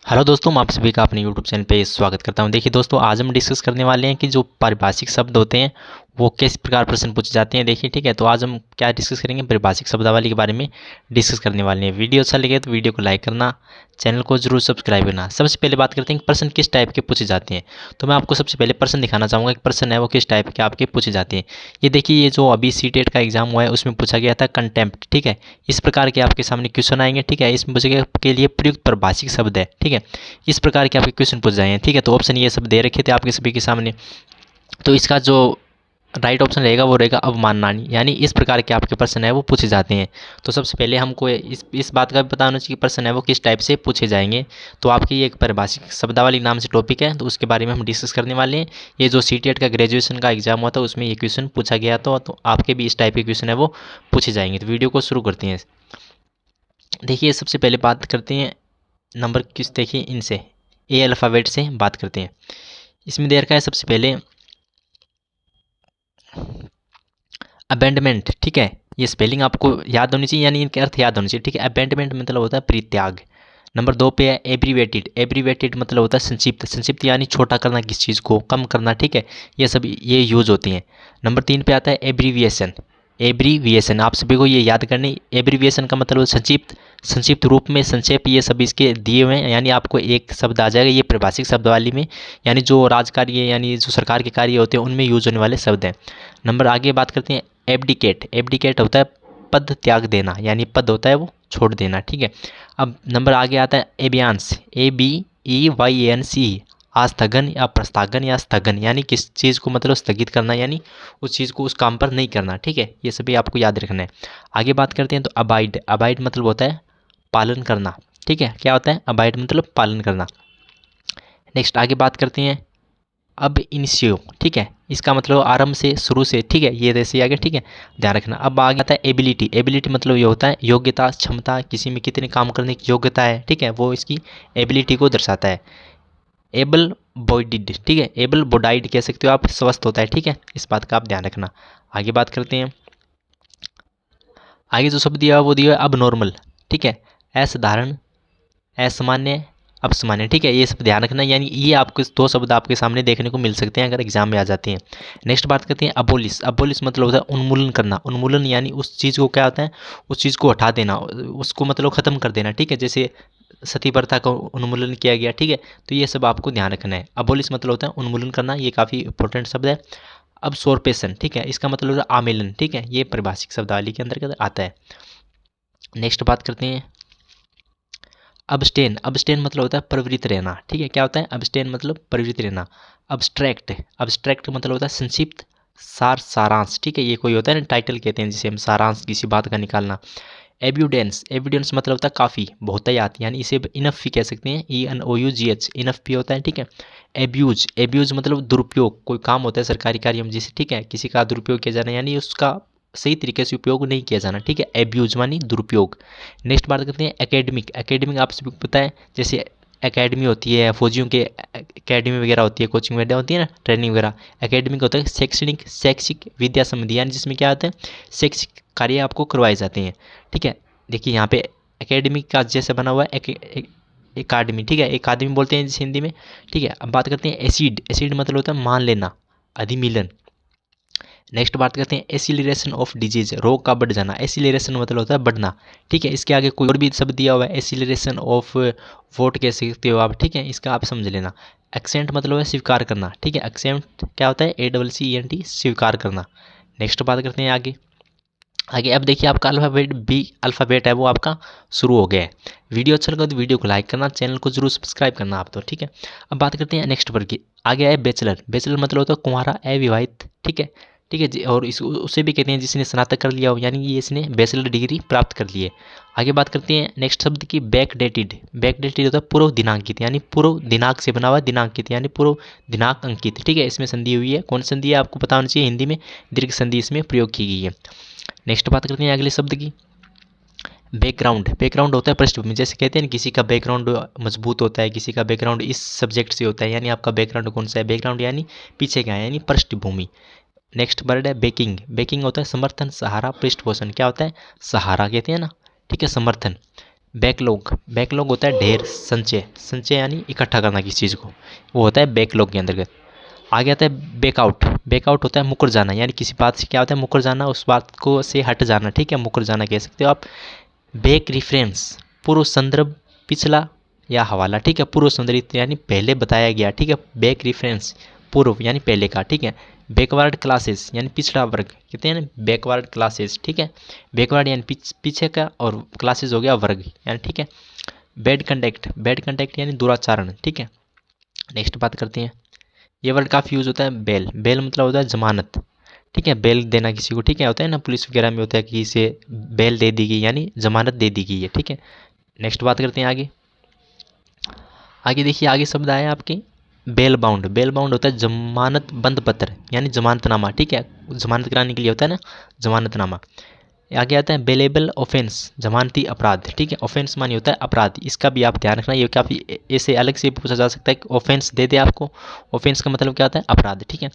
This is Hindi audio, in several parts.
हेलो दोस्तों, मैं आप सभी का अपने यूट्यूब चैनल पे स्वागत करता हूं। देखिए दोस्तों, आज हम डिस्कस करने वाले हैं कि जो पारिभाषिक शब्द होते हैं वो किस प्रकार प्रश्न पूछे जाते हैं। देखिए ठीक है, तो आज हम क्या डिस्कस करेंगे, पारिभाषिक शब्दावली के बारे में डिस्कस करने वाले हैं। वीडियो अच्छा लगे तो वीडियो को लाइक करना, चैनल को जरूर सब्सक्राइब करना। सबसे पहले बात करते हैं कि प्रश्न किस टाइप के पूछे जाते हैं। तो मैं आपको सबसे पहले प्रश्न दिखाना चाहूँगा कि प्रश्न है वो किस टाइप के आपके पूछे जाते हैं। ये देखिए, ये जो अभी सीटेट का एग्जाम हुआ है उसमें पूछा गया था कंटेम्प्ट। ठीक है, इस प्रकार के आपके सामने क्वेश्चन आएंगे। ठीक है, इसमें पूछे गए के लिए प्रयुक्त पारिभाषिक शब्द है। ठीक है, इस प्रकार के आपके क्वेश्चन पूछ जाएंगे। ठीक है, तो ऑप्शन ये सब दे रखे थे आपके सभी के सामने। तो इसका जो राइट ऑप्शन रहेगा वो रहेगा अवमानना, यानी इस प्रकार के आपके प्रश्न है वो पूछे जाते हैं। तो सबसे पहले हमको इस बात का भी पता होना चाहिए कि प्रश्न है वो किस टाइप से पूछे जाएंगे। तो आपकी ये एक पारिभाषिक शब्दावली नाम से टॉपिक है, तो उसके बारे में हम डिस्कस करने वाले हैं। ये जो सीटेट का ग्रेजुएशन का एग्जाम हुआ था उसमें ये क्वेश्चन पूछा गया था, तो आपके भी इस टाइप के क्वेश्चन है वो पूछे जाएंगे। तो वीडियो को शुरू करते हैं। देखिए, सबसे पहले बात करते हैं नंबर किस, देखिए इनसे ए अल्फ़ाबेट से बात करते हैं। इसमें दे रखा है सबसे पहले अबेंडमेंट। ठीक है, ये स्पेलिंग आपको याद होनी चाहिए, यानी इनके अर्थ याद होने चाहिए। ठीक है, अबेंडमेंट मतलब होता है परित्याग। नंबर 2 पे है एब्रीवेटेड। एब्रीवेटेड मतलब होता है संक्षिप्त। संक्षिप्त यानी छोटा करना, किस चीज़ को कम करना। ठीक है, ये सब ये यूज होती हैं। नंबर 3 पे आता है एब्रीविएशन। एब्रीविएशन आप सभी को ये याद करनी। एब्रीविएशन का मतलब संक्षिप्त, संक्षिप्त रूप में संक्षेप, ये सब इसके दिए हुए हैं। यानी आपको एक शब्द आ जाएगा ये पारिभाषिक शब्दावली में, यानी जो राजकार्य यानी जो सरकार के कार्य होते हैं उनमें यूज होने वाले शब्द हैं। नंबर आगे बात करते हैं एब्डिकेट। एब्डिकेट होता है पद त्याग देना, यानी पद होता है वो छोड़ देना। ठीक है, अब नंबर आगे आता है एबियांस। ABEYANC। आस्थगन या प्रस्थागन या स्थगन, यानी किस चीज़ को मतलब स्थगित करना, यानी उस चीज़ को उस काम पर नहीं करना। ठीक है, ये सभी आपको याद रखना है। आगे बात करते हैं तो अबाइड। अबाइड मतलब होता है पालन करना। ठीक है, क्या होता है अबाइड मतलब पालन करना। नेक्स्ट आगे बात करते हैं अब इनिशियो। ठीक है, इसका मतलब आरंभ से, शुरू से। ठीक है, ये जैसे आगे। ठीक है, ध्यान रखना। अब आगे आता है एबिलिटी। एबिलिटी मतलब ये होता है योग्यता, क्षमता, किसी में कितने काम करने की योग्यता है। ठीक है, वो इसकी एबिलिटी को दर्शाता है। Able bodied. ठीक है, एबल बॉडाइड कह सकते हो आप, स्वस्थ होता है। ठीक है, इस बात का आप ध्यान रखना। आगे बात करते हैं, आगे जो शब्द दिया है वो दिया है अब नॉर्मल। ठीक है, असाधारण, असामान्य, अपसामान्य। ठीक है, ये सब ध्यान रखना, यानी ये आपको दो शब्द आपके सामने देखने को मिल सकते हैं अगर एग्जाम में आ जाते हैं। नेक्स्ट बात करते हैं अबोलिश। अबोलिश मतलब होता है उन्मूलन करना। उन्मूलन यानी उस चीज़ को क्या होता है, उस चीज़ को हटा देना, उसको मतलब ख़त्म कर देना। ठीक है, जैसे सती प्रथा का उन्मूलन किया गया। ठीक है, तो ये सब आपको ध्यान रखना है। अबोलिश मतलब होता है उन्मूलन करना, ये काफ़ी इंपॉर्टेंट शब्द है। अब सोरपेशन। ठीक है, इसका मतलब होता है आमेलन। ठीक है, ये पारिभाषिक शब्दावली के अंतर्गत आता है। नेक्स्ट बात करते हैं अबस्टेन। अबस्टेन मतलब होता है प्रवृत्त रहना। ठीक है, क्या होता है अबस्टेन मतलब प्रवृत्त रहना। अब्स्ट्रैक्ट। अब्स्ट्रैक्ट मतलब होता है संक्षिप्त, सार, सारांश। ठीक है, ये कोई होता है ना टाइटल कहते हैं जिसे हम सारांश किसी बात का निकालना। एविडेंस। एविडेंस मतलब होता है काफ़ी, बहुतायत, यानी इसे इनफ भी कह सकते हैं। ENOUGH, इनफ भी होता है। ठीक है, एब्यूज। एब्यूज मतलब दुरुपयोग, कोई काम होता है सरकारी कार्य में जिसे, ठीक है, किसी का दुरुपयोग किया जाना, यानी उसका सही तरीके से उपयोग नहीं किया जाना। ठीक है, एब्यूज मानी दुरुपयोग। नेक्स्ट बात करते हैं एकेडमिक। एकेडमिक आप सभी को पता है, जैसे एकेडमी होती है फौजियों के, एकेडमी वगैरह होती है, कोचिंग वगैरह होती है ना, ट्रेनिंग वगैरह। एकेडमिक होता है शैक्षणिक, शैक्षिक, विद्या संबंधी, यानी जिसमें क्या होता है शैक्षिक कार्य आपको करवाए जाते हैं। ठीक है, देखिए यहाँ पे एकेडमिक का जैसे बना हुआ है एकाडमी। ठीक है, एकादमी बोलते हैं जिसे हिंदी में। ठीक है, अब बात करते हैं एसिड। एसिड मतलब होता है मान लेना, अधिमिलन। नेक्स्ट बात करते हैं एसिलरेशन ऑफ डिजीज, रोग का बढ़ जाना। एसिलरेशन मतलब होता है बढ़ना। ठीक है, इसके आगे कोई और भी शब्द दिया हुआ है, एसिलरेशन ऑफ वोट कह सकते हो आप। ठीक है, इसका आप समझ लेना। एक्सेंट मतलब है स्वीकार करना। ठीक है, एक्सेंट क्या होता है ACCENT, स्वीकार करना। नेक्स्ट बात करते हैं आगे। आगे अब देखिए आपका अल्फ़ाबेट बी अल्फ़ाबेट है वो आपका शुरू हो गया है। वीडियो अच्छा लगा तो वीडियो को लाइक करना, चैनल को जरूर सब्सक्राइब करना आप तो। ठीक है, अब बात करते हैं नेक्स्ट पर की। आगे है बैचलर। बैचलर मतलब होता है कुंवारा, अविवाहित। ठीक है, ठीक है जी, और इस उसे भी कहते हैं जिसने स्नातक कर लिया हो, यानी ये इसने बैचलर डिग्री प्राप्त कर ली है। आगे बात करते हैं नेक्स्ट शब्द की बैक डेटेड। बैक डेटेड होता है पूर्व दिनांकित, यानी पूर्व दिनांक से बना हुआ दिनांकित, यानी पूर्व दिनांक अंकित। ठीक है, इसमें संधि हुई है, कौन संधि है आपको पता होना चाहिए, हिंदी में दीर्घ संधि इसमें प्रयोग की गई है। नेक्स्ट बात करते हैं अगले शब्द की बैकग्राउंड। बैकग्राउंड होता है पृष्ठभूमि, जैसे कहते हैं ना किसी का बैकग्राउंड मजबूत होता है, किसी का बैकग्राउंड इस सब्जेक्ट से होता है, यानी आपका बैकग्राउंड कौन सा है, बैकग्राउंड यानी पीछे का है, यानी पृष्ठभूमि। नेक्स्ट वर्ड है बेकिंग। बेकिंग होता है समर्थन, सहारा, पृष्ठपोषण। क्या होता है सहारा कहते हैं ना। ठीक है, समर्थन। बैकलॉग, बैकलॉग होता है ढेर, संचय, संचय यानी इकट्ठा करना किसी चीज़ को, वो होता है बैकलॉग के अंतर्गत। आगे आता है बैकआउट, बैकआउट होता है मुकर जाना, यानी किसी बात से क्या होता है मुकर जाना, उस बात को से हट जाना, ठीक है, मुकर जाना कह सकते हो आप। बैक रेफरेंस, पूर्व संदर्भ, पिछला या हवाला, ठीक है, पूर्व संदर्भ यानी पहले बताया गया, ठीक है, बैक रेफरेंस पूर्व यानी पहले का, ठीक है। बैकवर्ड क्लासेस यानी पिछड़ा वर्ग, कहते हैं ना बैकवर्ड क्लासेस, ठीक है, बैकवर्ड यानी पीछे का, और क्लासेस हो गया वर्ग यानी, ठीक है। बैड कंडक्ट, बैड कंडक्ट यानी दुराचरण, ठीक है। नेक्स्ट बात करते हैं, ये वर्ड काफ़ी यूज़ होता है बेल, बेल मतलब होता है जमानत, ठीक है, बेल देना किसी को, ठीक है, होता है ना पुलिस वगैरह में होता है कि इसे बेल दे दी गई यानी जमानत दे दी गई है, ठीक है। नेक्स्ट बात करते हैं आगे, आगे देखिए आगे शब्द आया आपके बेल बाउंड, बेल बाउंड होता है जमानत बंद पत्र यानी जमानतनामा, ठीक है, जमानत कराने के लिए होता है ना जमानतनामा। आगे आता है बेलेबल ऑफेंस, जमानती अपराध, ठीक है, ऑफेंस मानी होता है अपराध, इसका भी आप ध्यान रखना, ये काफ़ी ऐसे अलग से पूछा जा सकता है कि ऑफेंस दे दे आपको, ऑफेंस का मतलब क्या होता है अपराध, ठीक है।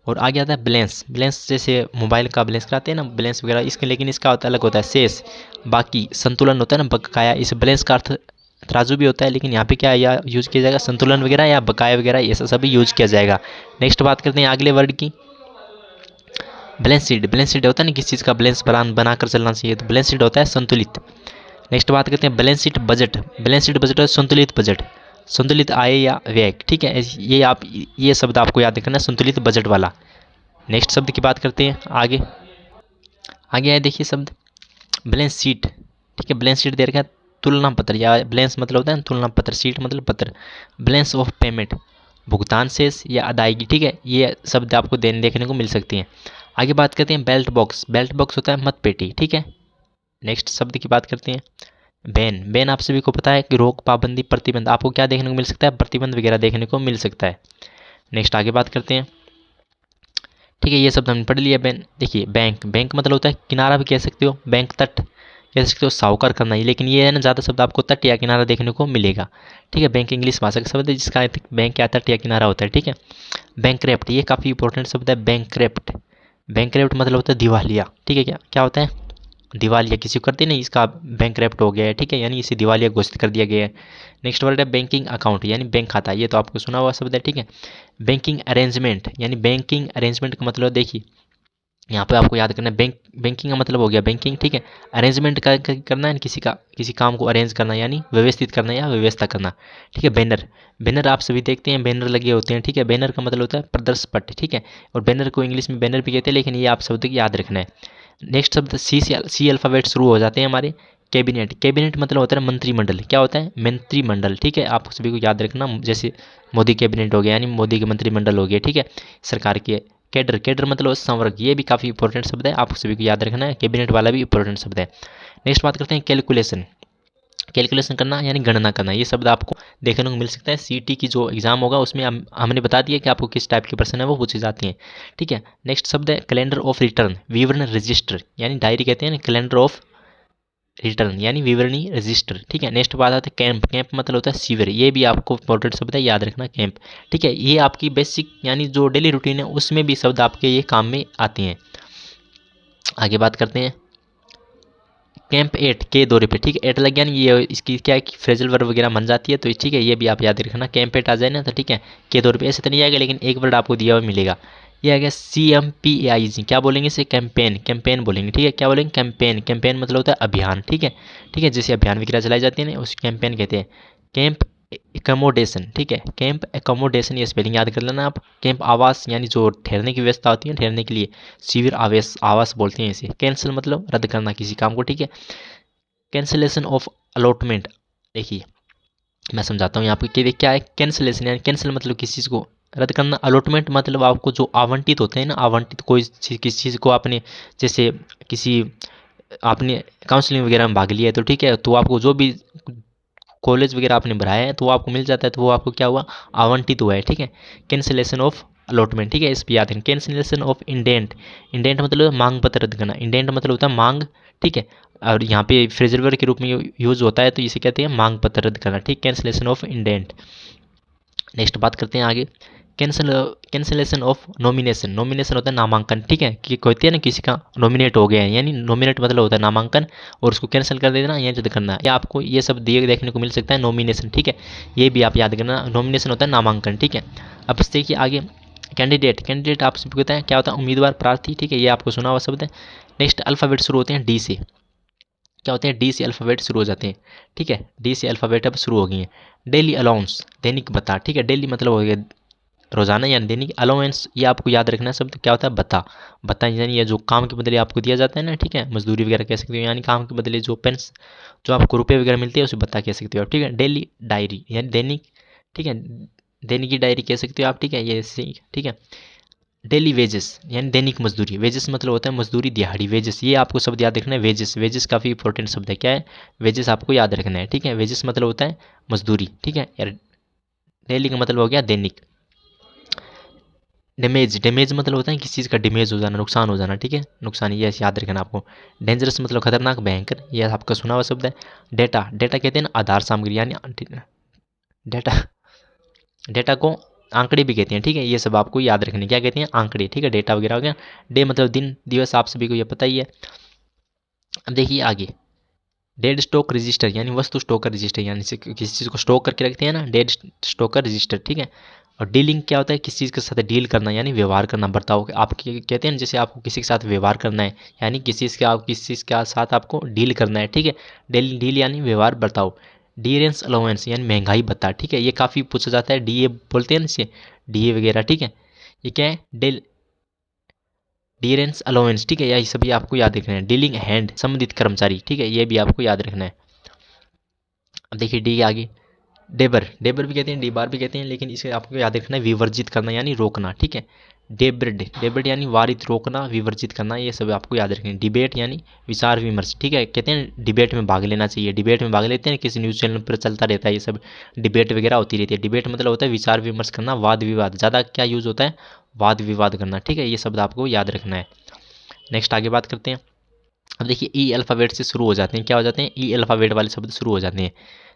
और आगे आता है बैलेंस, बैलेंस जैसे मोबाइल का बैलेंस कराते हैं ना बैलेंस वगैरह, इसके लेकिन इसका होता है अलग होता है शेष, बाकी संतुलन होता है ना बकाया, इस बैलेंस का अर्थ तराजू भी होता है, लेकिन यहाँ पे क्या या यूज़ किया जाएगा संतुलन वगैरह या बकाया वगैरह, ऐसा सभी यूज किया जाएगा। नेक्स्ट बात करते हैं अगले वर्ड की, बैलेंस शीट, बैलेंस शीट होता है ना किस चीज़ का बैलेंस बनाकर चलना चाहिए, तो बैलेंस शीट होता है संतुलित। नेक्स्ट बात करते हैं balance sheet budget, balance sheet budget है संतुलित बजट, संतुलित आय या व्यय, ठीक है, ये आप ये शब्द आपको याद रखना है संतुलित बजट वाला। नेक्स्ट शब्द की बात करते हैं आगे, आगे है देखिए शब्द बैलेंस शीट, ठीक है, बैलेंस शीट दे रखा है तुलना पत्र, या बैलेंस मतलब होता है तुलना पत्र, शीट मतलब पत्र। बैलेंस ऑफ पेमेंट, भुगतान शेष या अदायगी, ठीक है, ये शब्द आपको देखने को मिल सकती हैं। आगे बात करते हैं बेल्ट बॉक्स, बेल्ट बॉक्स होता है मतपेटी, ठीक है। नेक्स्ट शब्द की बात करते हैं बैन, बैन आप सभी को पता है कि रोक, पाबंदी, प्रतिबंध, आपको क्या देखने को मिल सकता है प्रतिबंध वगैरह देखने को मिल सकता है। नेक्स्ट आगे बात करते हैं, ठीक है, ये शब्द हमने पढ़ लिया बैन। देखिए बैंक, बैंक मतलब होता है किनारा भी कह सकते हो, बैंक तट कह सकते हो, साहूकार करना ही, लेकिन ये है ना ज़्यादा शब्द आपको तट या किनारा देखने को मिलेगा, ठीक है। बैंक इंग्लिश भाषा का शब्द है जिसका अर्थ बैंक या तट या किनारा होता है, ठीक है। बैंकक्रप्ट, ये काफ़ी इंपॉर्टेंट शब्द है बैंकक्रप्ट, बैंकक्रप्ट मतलब होता है दिवालिया, ठीक है, क्या क्या होता है दिवालिया, किसी को करते नहीं इसका बैंकक्रप्ट हो गया है, ठीक है, यानी इसे दिवालिया घोषित कर दिया गया है। नेक्स्ट वर्ड है बैंकिंग अकाउंट यानी बैंक खाता, ये तो आपको सुना हुआ शब्द है, ठीक है। बैंकिंग अरेंजमेंट यानी बैंकिंग अरेंजमेंट का मतलब देखिए यहाँ पे आपको याद करना है बैंकिंग का मतलब हो गया बैंकिंग, ठीक है। अरेंजमेंट करना है किसी काम को अरेंज करना यानी व्यवस्थित करना या व्यवस्था करना, ठीक है। बैनर, बैनर आप सभी देखते हैं बैनर लगे होते हैं, ठीक है, बैनर का मतलब होता है प्रदर्श पट, ठीक है, और बैनर को इंग्लिश में बैनर भी कहते हैं, लेकिन ये आप शब्द याद रखना है। नेक्स्ट शब्द सी अल्फ़ाबेट शुरू हो जाते हैं हमारे, कैबिनेट, कैबिनेट मतलब होता है मंत्रिमंडल, क्या होता है मंत्रिमंडल, ठीक है, आप सभी को याद रखना, जैसे मोदी कैबिनेट हो गया यानी मोदी के मंत्रिमंडल हो गया, ठीक है, सरकार के। कैडर, कैडर मतलब संवर्ग, ये भी काफ़ी इंपॉर्टेंट शब्द है, आप सभी को याद रखना है, कैबिनेट वाला भी इंपॉर्टेंट शब्द है। नेक्स्ट बात करते हैं कैलकुलेशन, कैलकुलेशन करना यानी गणना करना, ये शब्द आपको देखने को मिल सकता है सीटी की जो एग्जाम होगा उसमें हमने बता दिया कि आपको किस टाइप के प्रश्न है वो पूछे जाती हैं, ठीक है। नेक्स्ट शब्द है कैलेंडर ऑफ रिटर्न, विवरण रजिस्टर यानी डायरी कहते हैं ना, कैलेंडर ऑफ रिटर्न यानी विवरणी रजिस्टर, ठीक है। नेक्स्ट बात आता है कैंप, कैंप मतलब होता है शिविर, ये भी आपको इंपॉर्टेंट शब्द है, याद रखना कैंप, ठीक है, ये आपकी बेसिक यानी जो डेली रूटीन है उसमें भी शब्द आपके ये काम में आते हैं। आगे बात करते हैं कैंप एट के दौरे पे, ठीक है, एट लग गया ना, ये इसकी क्या है कि फ्रेजल वर्ब वगैरह बन जाती है, तो ठीक है ये भी आप याद रखना, कैंप एट आ जाए ना तो ठीक है, के दौरे पे ऐसे तो नहीं आएगा, लेकिन एक वर्ड आपको दिया हुआ मिलेगा, ये आ गया CMPAIG, क्या बोलेंगे इसे कैंपेन, कैंपेन बोलेंगे, ठीक है, क्या बोलेंगे कैंपेन, कैंपेन मतलब होता है अभियान, ठीक है, ठीक है, जैसे अभियान वगैरह चलाई जाती है ना उस कैंपेन कहते हैं। कैंप एकोमोडेशन, ठीक है, कैंप एकोमोडेशन, ये स्पेलिंग याद कर लेना आप। कैंप आवास यानी जो ठहरने की व्यवस्था होती है ठहरने के लिए, शिविर आवास, आवास बोलते हैं इसे। कैंसिल मतलब रद्द करना किसी काम को, ठीक है। कैंसिलेशन ऑफ अलॉटमेंट, देखिए मैं समझाता हूँ यहाँ पे क्या है कैंसिलेशन, यानी कैंसिल मतलब किसी चीज़ को रद्द करना, अलॉटमेंट मतलब आपको जो आवंटित होते हैं ना, आवंटित कोई किसी चीज़ को आपने जैसे किसी आपने काउंसलिंग वगैरह में भाग लिया है तो ठीक है, तो आपको जो भी कॉलेज वगैरह आपने भराया है तो वो आपको मिल जाता है, तो वो आपको क्या हुआ आवंटित हुआ है, ठीक है। कैंसिलेशन ऑफ अलॉटमेंट, ठीक है, इस पर याद रखें। कैंसिलेशन ऑफ इंडेंट, इंडेंट मतलब मांग पत्र रद्द करना, इंडेंट मतलब होता है मांग, ठीक है, और यहाँ पे फ्रेजल वर्ब के रूप में यूज होता है तो इसे कहते हैं मांग पत्र रद्द करना, ठीक, कैंसिलेशन ऑफ इंडेंट। नेक्स्ट बात करते हैं आगे कैंसिलेशन ऑफ नॉमिनेशन, नॉमिनेशन होता है नामांकन, ठीक है, कि कहते हैं ना किसी का नॉमिनेट हो गया है, यानी नॉमिनेट मतलब होता है नामांकन, और उसको कैंसिल कर देना या रद्द करना, या आपको ये सब दिए देखने को मिल सकता है नॉमिनेशन, ठीक है, ये भी आप याद करना, नॉमिनेशन होता है नामांकन, ठीक है। अब देखिए आगे कैंडिडेट, कैंडिडेट आप सबको पता है क्या होता है, उम्मीदवार, प्रार्थी, ठीक है, ये आपको सुना हुआ शब्द है। नेक्स्ट अल्फ़ाबेट शुरू होते हैं डी से, क्या होते हैं, डी से अल्फ़ाबेट शुरू हो जाते हैं, ठीक है, डी से अल्फ़ाबेट अब शुरू हो गई हैं। डेली अलाउंस, दैनिक भत्ता, ठीक है, डेली मतलब हो गया रोजाना यानी दैनिक, अलाउंस ये आपको याद रखना है शब्द क्या होता है, भत्ता, भत्ता यानी ये जो काम के बदले आपको दिया जाता है ना, ठीक है, मजदूरी वगैरह कह सकते हो, यानी काम के बदले जो पेंस जो आपको रुपये वगैरह मिलते हैं उसे भत्ता कह सकते हो आप, ठीक है। डेली डायरी यानी दैनिक, ठीक है, दैनिक की डायरी कह सकते हो आप, ठीक है, ये ठीक है। डेली वेजेस यानी दैनिक मजदूरी, वेजेस मतलब होता है मजदूरी, दिहाड़ी, वेजेस, ये आपको शब्द याद रखना है, वेजेस, वेजेस काफ़ी इंपॉर्टेंट शब्द है, क्या है, वेजेस आपको याद रखना है, ठीक है, वेजेस मतलब होता है मजदूरी, ठीक है यार। डेली का मतलब हो गया दैनिक। डैमेज, डैमेज मतलब होता है किसी चीज़ का डैमेज हो जाना, नुकसान हो जाना, ठीक है, नुकसान, ये ऐसे याद रखना आपको। डेंजरस मतलब खतरनाक, भयंकर, ये आपका सुना हुआ शब्द है। डेटा, डेटा कहते हैं ना आधार सामग्री, यानी डेटा, डेटा को आंकड़े भी कहते हैं, ठीक है, ये सब आपको याद रखने, क्या कहते हैं, आंकड़े, ठीक है, डेटा वगैरह हो गया। डे मतलब दिन, दिवस आप सभी को ये पता ही है। अब देखिए आगे डेड स्टॉक रजिस्टर यानी वस्तु स्टॉक का रजिस्टर, यानी किसी चीज़ को स्टॉक करके रखते हैं ना, डेड स्टॉक का रजिस्टर, ठीक है। और डीलिंग क्या होता है, किसी चीज़ के साथ डील करना यानी व्यवहार करना, बर्ताव, आप कहते हैं ना जैसे आपको किसी के साथ व्यवहार करना है, यानी किसी चीज़ के साथ आपको डील करना है, ठीक है, डील, डील यानी व्यवहार, बर्ताव। डियरेंस अलाउंस यानी महंगाई भत्ता, ठीक है, ये काफ़ी पूछा जाता है, डीए बोलते हैं ना इसे, डीए वगैरह, ठीक है, ये क्या है, डियरेंस अलाउंस, ठीक है, यही सभी आपको याद रखना है। डीलिंग हैंड संबंधित कर्मचारी, ठीक है, ये भी आपको याद रखना है। अब देखिए डी के आगे डेबर, डेबर भी कहते हैं, डीबार भी कहते हैं, लेकिन इसे आपको याद रखना है विवर्जित करना यानी रोकना, ठीक है। डेब्रेड, डेब्रेड यानी वारित, रोकना, विवर्जित करना, ये सब आपको याद रखना है। डिबेट यानी विचार विमर्श, ठीक है, कहते हैं डिबेट में भाग लेना चाहिए, डिबेट में भाग लेते हैं, किसी न्यूज़ चैनल पर चलता रहता है ये सब, डिबेट वगैरह होती रहती है। डिबेट मतलब होता है विचार विमर्श करना, वाद विवाद, ज़्यादा क्या यूज़ होता है, वाद विवाद करना, ठीक है, ये शब्द आपको याद रखना है। नेक्स्ट आगे बात करते हैं। अब देखिए ई अल्फ़ाबेट से शुरू हो जाते हैं, क्या हो जाते हैं, ई अल्फ़ाबेट वाले शब्द शुरू हो जाते हैं।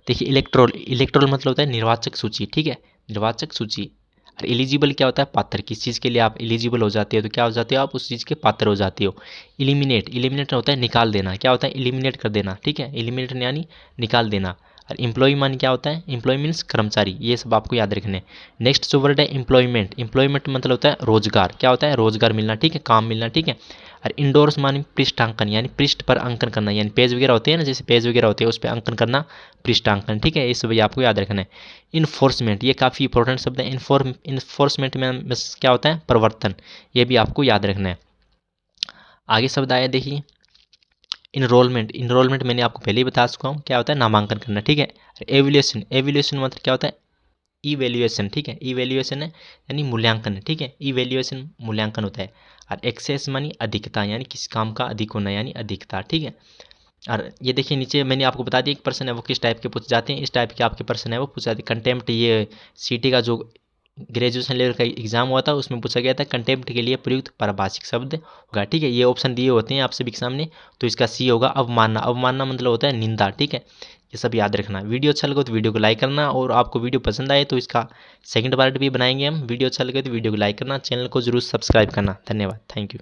देखिए इलेक्ट्रोल, इलेक्ट्रोल मतलब होता है निर्वाचक सूची, ठीक है, निर्वाचक सूची। और एलिजिबल क्या होता है, पात्र, किस चीज़ के लिए आप एलिजिबल हो जाते हो, तो क्या हो जाते हो आप, उस चीज़ के पात्र हो जाते हो। इलिमिनेट, इलिमिनेट होता है निकाल देना, क्या होता है, एलिमिनेट कर देना, ठीक है, एलिमिनेट यानी निकाल देना। और एम्प्लॉय मान क्या होता है, एम्प्लॉय मीन्स कर्मचारी, ये सब आपको याद रखने। नेक्स्ट जो वर्ड है एम्प्लॉयमेंट, एम्प्लॉयमेंट मतलब होता है रोजगार, क्या होता है, रोजगार मिलना, ठीक है, काम मिलना, ठीक है। और इंडोर्स मानी पृष्ठांकन यानी पृष्ठ पर अंकन करना, यानी पेज वगैरह होते हैं ना, जैसे पेज वगैरह होते हैं उस पर अंकन करना, पृष्ठांकन, ठीक है, ये सब आपको याद रखना है। इन्फोर्समेंट, ये काफ़ी इंपॉर्टेंट शब्द है, इन्फोर्समेंट में बस क्या होता है, परिवर्तन, ये भी आपको याद रखना है। आगे शब्द आया देखिए इनरोलमेंट, इनरोलमेंट मैंने आपको पहले ही बता चुका हूँ, क्या होता है, नामांकन करना, ठीक है। एवल्यूशन, एवल्यूशन मतलब क्या होता है, इवैल्यूएशन, ठीक है, इवैल्यूएशन है यानी मूल्यांकन है, ठीक है, इवैल्यूएशन मूल्यांकन होता है। और एक्सेस मानी अधिकता, यानी किसी काम का अधिक होना यानी अधिकता, ठीक है। और ये देखिए नीचे मैंने आपको बता दिया एक पर्सन है वो किस टाइप के पूछ जाते हैं, इस टाइप के आपके पर्सन है वो पूछ जाते हैं। कंटेम्प्ट, ये सीटी का जो ग्रेजुएशन लेवल का एग्जाम हुआ था उसमें पूछा गया था, कंटेम्प्ट के लिए प्रयुक्त पारिभाषिक शब्द होगा, ठीक है, ये ऑप्शन दिए होते हैं आप सभी के सामने, तो इसका सी होगा अवमानना, अवमानना मतलब होता है निंदा, ठीक है, ये सब याद रखना। वीडियो अच्छा लगे तो वीडियो को लाइक करना, और आपको वीडियो पसंद आए तो इसका सेकंड पार्ट भी बनाएंगे हम। वीडियो अच्छा लगे तो वीडियो को लाइक करना, चैनल को जरूर सब्सक्राइब करना। धन्यवाद, थैंक यू।